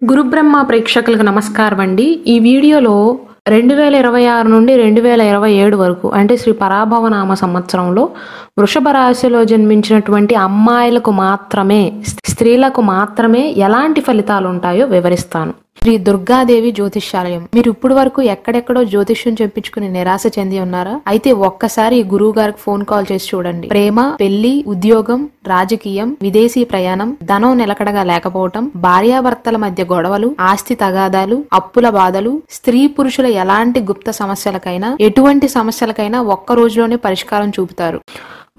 గురుబ్రహ్మ ప్రేక్షకులకు నమస్కారం అండి. ఈ వీడియోలో 2026 నుండి 2027 వరకు అంటే శ్రీ పరాభవనామ సంవత్సరంలో వృషభ రాశిలో జన్మించినటువంటి అమ్మాయిలకు మాత్రమే, స్త్రీలకు మాత్రమే ఎలాంటి ఫలితాలు ఉంటాయో వివరిస్తాను. శ్రీ దుర్గాదేవి జ్యోతిష్యాలయం. మీరు ఇప్పుడు వరకు ఎక్కడెక్కడో జ్యోతిష్యం చెప్పించుకుని నిరాశ చెంది ఉన్నారా? అయితే ఒక్కసారి గురువు గారికి ఫోన్ కాల్ చేసి చూడండి. ప్రేమ, పెళ్లి, ఉద్యోగం, రాజకీయం, విదేశీ ప్రయాణం, ధనం నిలకడగా లేకపోవటం, భార్యాభర్తల మధ్య గొడవలు, ఆస్తి తగాదాలు, అప్పుల బాధలు, స్త్రీ పురుషుల ఎలాంటి గుప్త సమస్యలకైనా, ఎటువంటి సమస్యలకైనా ఒక్క రోజులోనే పరిష్కారం చూపుతారు.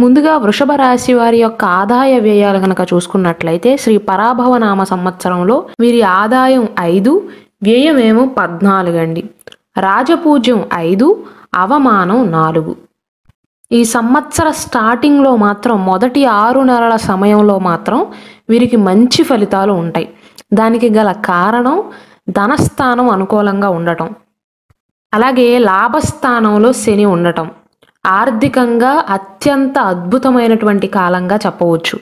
ముందుగా వృషభ రాశి వారి యొక్క ఆదాయ వ్యయాలు గనక చూసుకున్నట్లయితే శ్రీ పరాభవనామ సంవత్సరంలో వీరి ఆదాయం 5, వ్యయం ఏమో 14 అండి. రాజపూజ్యం 5, అవమానం 4. ఈ సంవత్సర స్టార్టింగ్లో మాత్రం మొదటి 6 నెలల సమయంలో మాత్రం వీరికి మంచి ఫలితాలు ఉంటాయి. దానికి గల కారణం ధనస్థానం అనుకూలంగా ఉండటం, అలాగే లాభస్థానంలో శని ఉండటం. ఆర్థికంగా అత్యంత అద్భుతమైనటువంటి కాలంగా చెప్పవచ్చు.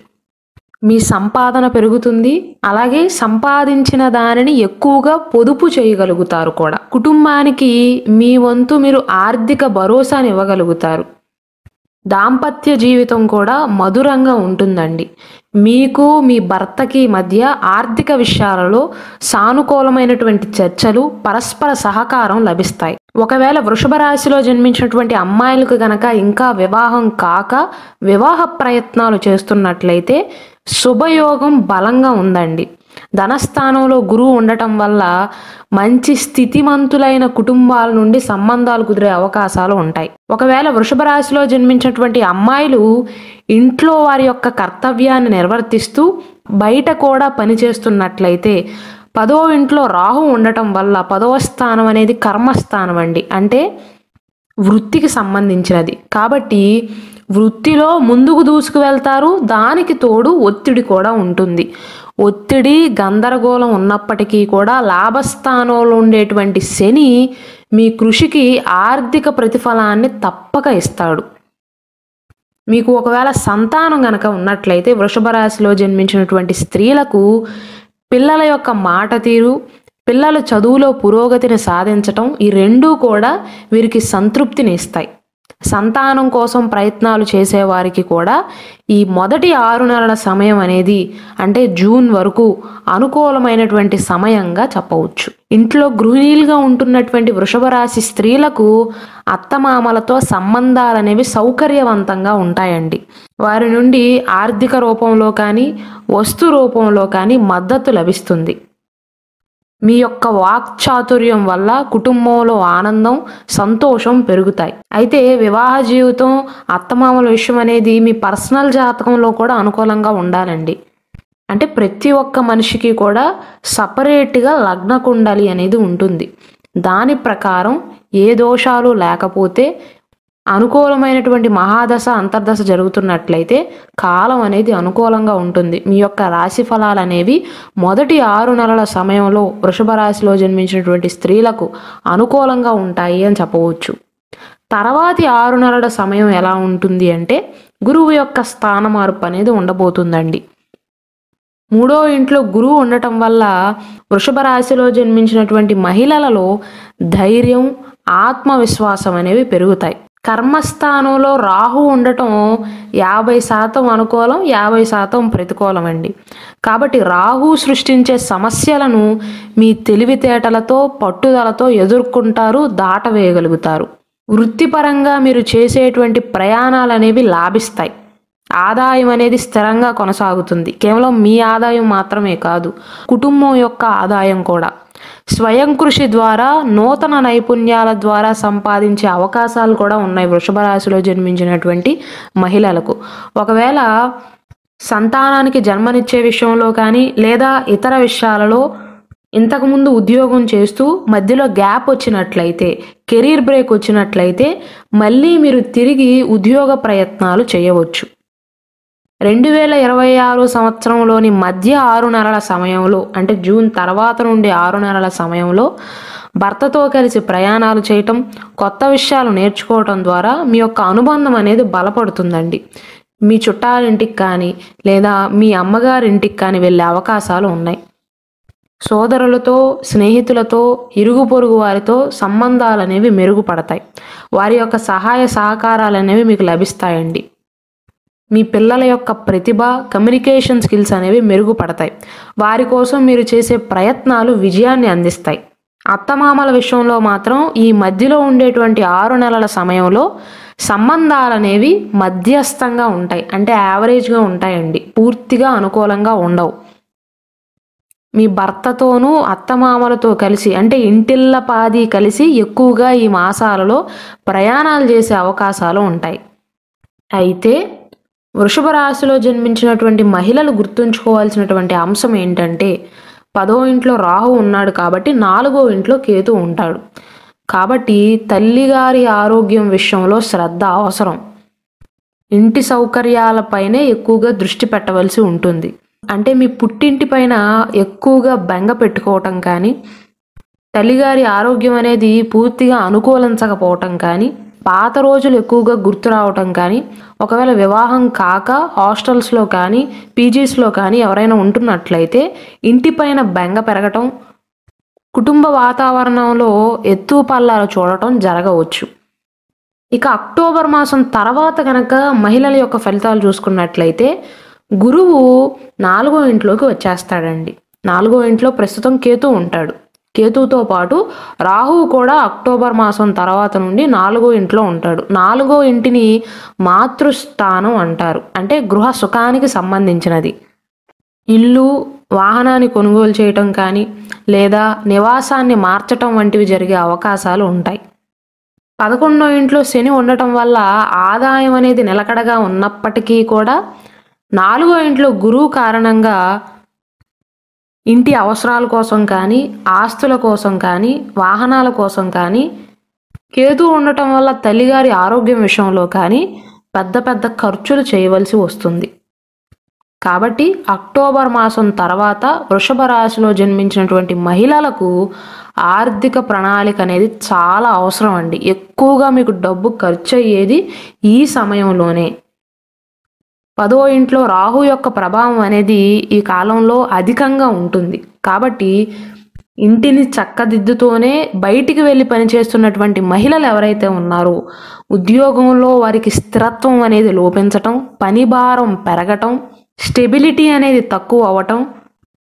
మీ సంపాదన పెరుగుతుంది, అలాగే సంపాదించిన దానిని ఎక్కువగా పొదుపు చేయగలుగుతారు కూడా. కుటుంబానికి మీ వంతు మీరు ఆర్థిక భరోసాని ఇవ్వగలుగుతారు. దాంపత్య జీవితం కూడా మధురంగా ఉంటుందండి. మీకు మీ భర్తకి మధ్య ఆర్థిక విషయాలలో సానుకూలమైనటువంటి చర్చలు, పరస్పర సహకారం లభిస్తాయి. ఒకవేళ వృషభ రాశిలో జన్మించినటువంటి అమ్మాయిలకు గనక ఇంకా వివాహం కాక వివాహ ప్రయత్నాలు చేస్తున్నట్లయితే శుభయోగం బలంగా ఉందండి. ధనస్థానంలో గురువు ఉండటం వల్ల మంచి స్థితిమంతులైన కుటుంబాల నుండి సంబంధాలు కుదిరే అవకాశాలు ఉంటాయి. ఒకవేళ వృషభ రాశిలో జన్మించినటువంటి అమ్మాయిలు ఇంట్లో వారి యొక్క కర్తవ్యాన్ని నిర్వర్తిస్తూ బయట కూడా పనిచేస్తున్నట్లయితే 10వ ఇంట్లో రాహు ఉండటం వల్ల 10వ స్థానం అనేది కర్మస్థానం అండి, అంటే వృత్తికి సంబంధించినది. కాబట్టి వృత్తిలో ముందుకు దూసుకు వెళ్తారు. దానికి తోడు ఒత్తిడి కూడా ఉంటుంది. ఒత్తిడి, గందరగోళం ఉన్నప్పటికీ కూడా లాభస్థానంలో ఉండేటువంటి శని మీ కృషికి ఆర్థిక ప్రతిఫలాన్ని తప్పక ఇస్తాడు. మీకు ఒకవేళ సంతానం గనక ఉన్నట్లయితే వృషభ రాశిలో జన్మించినటువంటి స్త్రీలకు పిల్లల యొక్క మాట తీరు, పిల్లల చదువులో పురోగతిని సాధించటం, ఈ రెండూ కూడా వీరికి సంతృప్తిని ఇస్తాయి. సంతానం కోసం ప్రయత్నాలు చేసేవారికి కూడా ఈ మొదటి 6 నెలల సమయం అనేది, అంటే జూన్ వరకు అనుకూలమైనటువంటి సమయంగా చెప్పవచ్చు. ఇంట్లో గృహిణీలుగా ఉంటున్నటువంటి వృషభ రాశి స్త్రీలకు అత్తమామలతో సంబంధాలు అనేవి సౌకర్యవంతంగా ఉంటాయండి. వారి నుండి ఆర్థిక రూపంలో కానీ వస్తు రూపంలో కానీ మద్దతు లభిస్తుంది. మీ యొక్క వాక్చాతుర్యం వల్ల కుటుంబంలో ఆనందం, సంతోషం పెరుగుతాయి. అయితే వివాహ జీవితం, అత్తమామల విషయం అనేది మీ పర్సనల్ జాతకంలో కూడా అనుకూలంగా ఉండాలండి. అంటే ప్రతి ఒక్క మనిషికి కూడా సపరేట్గా లగ్న కుండలి అనేది ఉంటుంది. దాని ప్రకారం ఏ దోషాలు లేకపోతే అనుకూలమైనటువంటి మహాదశ, అంతర్దశ జరుగుతున్నట్లయితే కాలం అనేది అనుకూలంగా ఉంటుంది. మీ యొక్క రాశి ఫలాలు అనేవి మొదటి 6 నెలల సమయంలో వృషభ రాశిలో జన్మించినటువంటి స్త్రీలకు అనుకూలంగా ఉంటాయి అని చెప్పవచ్చు. తర్వాతి 6 నెలల సమయం ఎలా ఉంటుంది అంటే గురువు యొక్క స్థాన మార్పు అనేది ఉండబోతుందండి. 3వ ఇంట్లో గురువు ఉండటం వల్ల వృషభ రాశిలో జన్మించినటువంటి మహిళలలో ధైర్యం, ఆత్మవిశ్వాసం అనేవి పెరుగుతాయి. కర్మస్థానంలో రాహు ఉండటం 50% అనుకూలం, 50% ప్రతికూలం అండి. కాబట్టి రాహు సృష్టించే సమస్యలను మీ తెలివితేటలతో, పట్టుదలతో ఎదుర్కొంటారు, దాటవేయగలుగుతారు. వృత్తిపరంగా మీరు చేసేటువంటి ప్రయాణాలు అనేవి లాభిస్తాయి. ఆదాయం అనేది స్థిరంగా కొనసాగుతుంది. కేవలం మీ ఆదాయం మాత్రమే కాదు, కుటుంబం యొక్క ఆదాయం కూడా. స్వయం కృషి ద్వారా, నూతన నైపుణ్యాల ద్వారా సంపాదించే అవకాశాలు కూడా ఉన్నాయి వృషభ రాశిలో జన్మించినటువంటి మహిళలకు. ఒకవేళ సంతానానికి జన్మనిచ్చే విషయంలో కానీ లేదా ఇతర విషయాలలో ఇంతకుముందు ఉద్యోగం చేస్తూ మధ్యలో గ్యాప్ వచ్చినట్లయితే, కెరీర్ బ్రేక్ వచ్చినట్లయితే మళ్ళీ మీరు తిరిగి ఉద్యోగ ప్రయత్నాలు చేయవచ్చు. 2026 సంవత్సరంలోని మధ్య 6 నెలల సమయంలో, అంటే జూన్ తర్వాత నుండి 6 నెలల సమయంలో భర్తతో కలిసి ప్రయాణాలు చేయటం, కొత్త విషయాలు నేర్చుకోవటం ద్వారా మీ యొక్క అనుబంధం అనేది బలపడుతుందండి. మీ చుట్టాలింటికి కానీ లేదా మీ అమ్మగారింటికి కానీ వెళ్ళే అవకాశాలు ఉన్నాయి. సోదరులతో, స్నేహితులతో, ఇరుగు పొరుగు వారితో సంబంధాలనేవి మెరుగుపడతాయి. వారి యొక్క సహాయ సహకారాలనేవి మీకు లభిస్తాయండి. మీ పిల్లల యొక్క ప్రతిభ, కమ్యూనికేషన్ స్కిల్స్ అనేవి మెరుగుపడతాయి. వారి కోసం మీరు చేసే ప్రయత్నాలు విజయాన్ని అందిస్తాయి. అత్తమామల విషయంలో మాత్రం ఈ మధ్యలో ఉండేటువంటి 6 నెలల సమయంలో సంబంధాలనేవి మధ్యస్థంగా ఉంటాయి. అంటే యావరేజ్గా ఉంటాయండి. పూర్తిగా అనుకూలంగా ఉండవు. మీ భర్తతోనూ అత్తమామలతో కలిసి అంటే ఇంటిల్లపాది కలిసి ఎక్కువగా ఈ మాసాలలో ప్రయాణాలు చేసే అవకాశాలు ఉంటాయి. అయితే వృషభ రాశిలో జన్మించినటువంటి మహిళలు గుర్తుంచుకోవాల్సినటువంటి అంశం ఏంటంటే 10వ ఇంట్లో రాహు ఉన్నాడు కాబట్టి 4వ ఇంట్లో కేతు ఉంటాడు. కాబట్టి తల్లిగారి ఆరోగ్యం విషయంలో శ్రద్ధ అవసరం. ఇంటి సౌకర్యాలపైనే ఎక్కువగా దృష్టి పెట్టవలసి ఉంటుంది. అంటే మీ పుట్టింటి పైన ఎక్కువగా బెంగ పెట్టుకోవటం కానీ, తల్లిగారి ఆరోగ్యం అనేది పూర్తిగా అనుకూలించకపోవటం కానీ, పాత రోజులు ఎక్కువగా గుర్తు రావటం కానీ, ఒకవేళ వివాహం కాక హాస్టల్స్లో కానీ పీజీస్లో కానీ ఎవరైనా ఉంటున్నట్లయితే ఇంటిపైన బెంగ పెరగటం, కుటుంబ వాతావరణంలో ఎత్తు పల్లాలు చూడటం జరగవచ్చు. ఇక అక్టోబర్ మాసం తర్వాత కనుక మహిళల యొక్క ఫలితాలు చూసుకున్నట్లయితే గురువు 4వ ఇంట్లోకి వచ్చేస్తాడండి. 4వ ఇంట్లో ప్రస్తుతం కేతు ఉంటాడు. కేతుతో పాటు రాహువు కూడా అక్టోబర్ మాసం తర్వాత నుండి 4వ ఇంట్లో ఉంటాడు. 4వ ఇంటిని మాతృస్థానం అంటారు. అంటే గృహ సుఖానికి సంబంధించినది. ఇల్లు, వాహనాన్ని కొనుగోలు చేయటం కానీ లేదా నివాసాన్ని మార్చటం వంటివి జరిగే అవకాశాలు ఉంటాయి. 11వ ఇంట్లో శని ఉండటం వల్ల ఆదాయం అనేది నిలకడగా ఉన్నప్పటికీ కూడా 4వ ఇంట్లో గురువు కారణంగా ఇంటి అవసరాల కోసం కానీ, ఆస్తుల కోసం కానీ, వాహనాల కోసం కానీ, కేతు ఉండటం వల్ల తల్లిగారి ఆరోగ్యం విషయంలో కానీ పెద్ద పెద్ద ఖర్చులు చేయవలసి వస్తుంది. కాబట్టి అక్టోబర్ మాసం తర్వాత వృషభ రాశిలో జన్మించినటువంటి మహిళలకు ఆర్థిక ప్రణాళిక అనేది చాలా అవసరం అండి. ఎక్కువగా మీకు డబ్బు ఖర్చు అయ్యేది ఈ సమయంలోనే. 10వ ఇంట్లో రాహు యొక్క ప్రభావం అనేది ఈ కాలంలో అధికంగా ఉంటుంది. కాబట్టి ఇంటిని చక్కదిద్దుతోనే బయటికి వెళ్ళి పనిచేస్తున్నటువంటి మహిళలు ఎవరైతే ఉన్నారో ఉద్యోగంలో వారికి స్థిరత్వం అనేది లోపించటం, పని భారం పెరగటం, స్టెబిలిటీ అనేది తక్కువ అవ్వటం,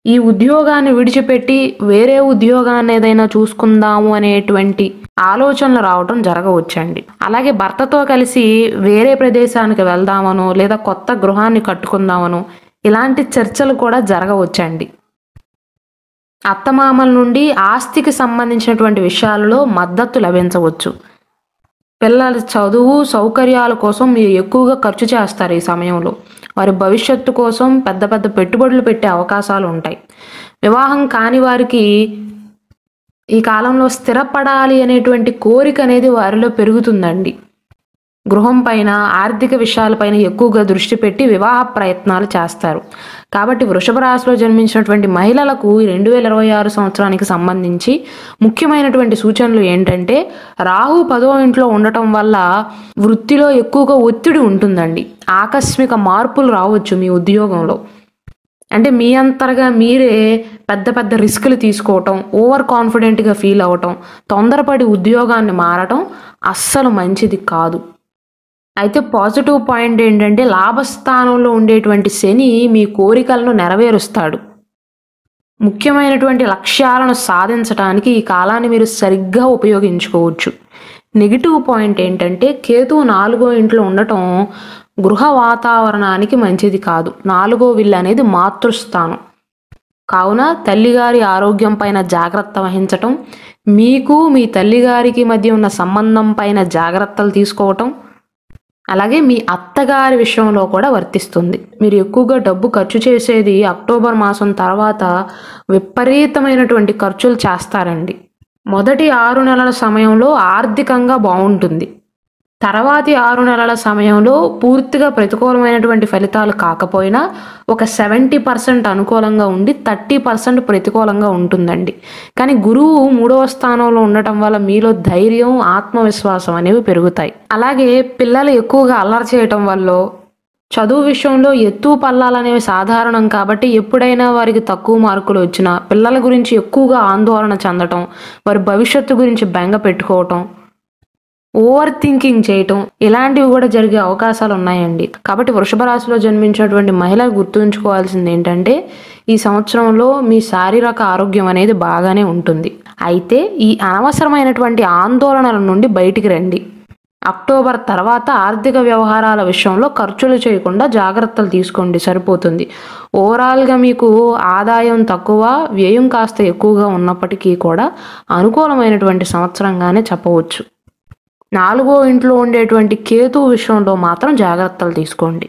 ఈ ఉద్యోగాన్ని విడిచిపెట్టి వేరే ఉద్యోగాన్ని ఏదైనా చూసుకుందాము అనేటువంటి ఆలోచనలు రావటం జరగవచ్చండి. అలాగే భర్తతో కలిసి వేరే ప్రదేశానికి వెళ్దామనో లేదా కొత్త గృహాన్ని కట్టుకుందామనో ఇలాంటి చర్చలు కూడా జరగవచ్చండి. అత్తమామల నుండి ఆస్తికి సంబంధించినటువంటి విషయాలలో మద్దతు లభించవచ్చు. పిల్లల చదువు సౌకర్యాల కోసం మీరు ఎక్కువగా ఖర్చు చేస్తారు. ఈ సమయంలో వారి భవిష్యత్తు కోసం పెద్ద పెద్ద పెట్టుబడులు పెట్టే అవకాశాలు ఉంటాయి. వివాహం కాని వారికి ఈ కాలంలో స్థిరపడాలి అనేటువంటి కోరిక అనేది వారిలో పెరుగుతుందండి. గృహం పైన, ఆర్థిక విషయాలపైన ఎక్కువగా దృష్టి పెట్టి వివాహ ప్రయత్నాలు చేస్తారు. కాబట్టి వృషభ రాశిలో జన్మించినటువంటి మహిళలకు 2026 సంవత్సరానికి సంబంధించి ముఖ్యమైనటువంటి సూచనలు ఏంటంటే రాహు 10వ ఇంట్లో ఉండటం వల్ల వృత్తిలో ఎక్కువగా ఒత్తిడి ఉంటుందండి. ఆకస్మిక మార్పులు రావచ్చు మీ ఉద్యోగంలో. అంటే మీ అంతరగా మీరే పెద్ద పెద్ద రిస్కులు తీసుకోవటం, ఓవర్ కాన్ఫిడెంట్గా ఫీల్ అవ్వటం, తొందరపడి ఉద్యోగాన్ని మారటం అస్సలు మంచిది కాదు. అయితే పాజిటివ్ పాయింట్ ఏంటంటే లాభస్థానంలో ఉండేటువంటి శని మీ కోరికలను నెరవేరుస్తాడు. ముఖ్యమైనటువంటి లక్ష్యాలను సాధించడానికి ఈ కాలాన్ని మీరు సరిగ్గా ఉపయోగించుకోవచ్చు. నెగిటివ్ పాయింట్ ఏంటంటే కేతు 4వ ఇంట్లో ఉండటం గృహ వాతావరణానికి మంచిది కాదు. 4వ ఇల్లు అనేది మాతృస్థానం కావున తల్లిగారి ఆరోగ్యం పైన జాగ్రత్త వహించటం, మీకు మీ తల్లిగారికి మధ్య ఉన్న సంబంధం పైన జాగ్రత్తలు తీసుకోవటం, అలాగే మీ అత్తగారి విషయంలో కూడా వర్తిస్తుంది. మీరు ఎక్కువగా డబ్బు ఖర్చు చేసేది అక్టోబర్ మాసం తర్వాత విపరీతమైనటువంటి ఖర్చులు చేస్తారండి. మొదటి 6 నెలల సమయంలో ఆర్థికంగా బాగుంటుంది. తర్వాతి 6 నెలల సమయంలో పూర్తిగా ప్రతికూలమైనటువంటి ఫలితాలు కాకపోయినా ఒక 70% అనుకూలంగా ఉండి 30% ప్రతికూలంగా ఉంటుందండి. కానీ గురువు 3వ స్థానంలో ఉండటం వల్ల మీలో ధైర్యం, ఆత్మవిశ్వాసం అనేవి పెరుగుతాయి. అలాగే పిల్లలు ఎక్కువగా అల్లరి చేయటం వల్ల చదువు విషయంలో ఎత్తు పల్లాలనేవి సాధారణం కాబట్టి ఎప్పుడైనా వారికి తక్కువ మార్కులు వచ్చినా పిల్లల గురించి ఎక్కువగా ఆందోళన చెందటం, వారి భవిష్యత్తు గురించి బెంగ పెట్టుకోవటం, ఓవర్ థింకింగ్ చేయటం ఇలాంటివి కూడా జరిగే అవకాశాలు ఉన్నాయండి. కాబట్టి వృషభ రాశిలో జన్మించినటువంటి మహిళలు గుర్తుంచుకోవాల్సింది ఏంటంటే ఈ సంవత్సరంలో మీ శారీరక ఆరోగ్యం అనేది బాగానే ఉంటుంది. అయితే ఈ అనవసరమైనటువంటి ఆందోళనల నుండి బయటికి రండి. అక్టోబర్ తర్వాత ఆర్థిక వ్యవహారాల విషయంలో ఖర్చులు చేయకుండా జాగ్రత్తలు తీసుకోండి, సరిపోతుంది. ఓవరాల్గా మీకు ఆదాయం తక్కువ, వ్యయం కాస్త ఎక్కువగా ఉన్నప్పటికీ కూడా అనుకూలమైనటువంటి సంవత్సరంగానే చెప్పవచ్చు. 4వ ఇంట్లో ఉండేటువంటి కేతు విషయంలో మాత్రం జాగ్రత్తలు తీసుకోండి.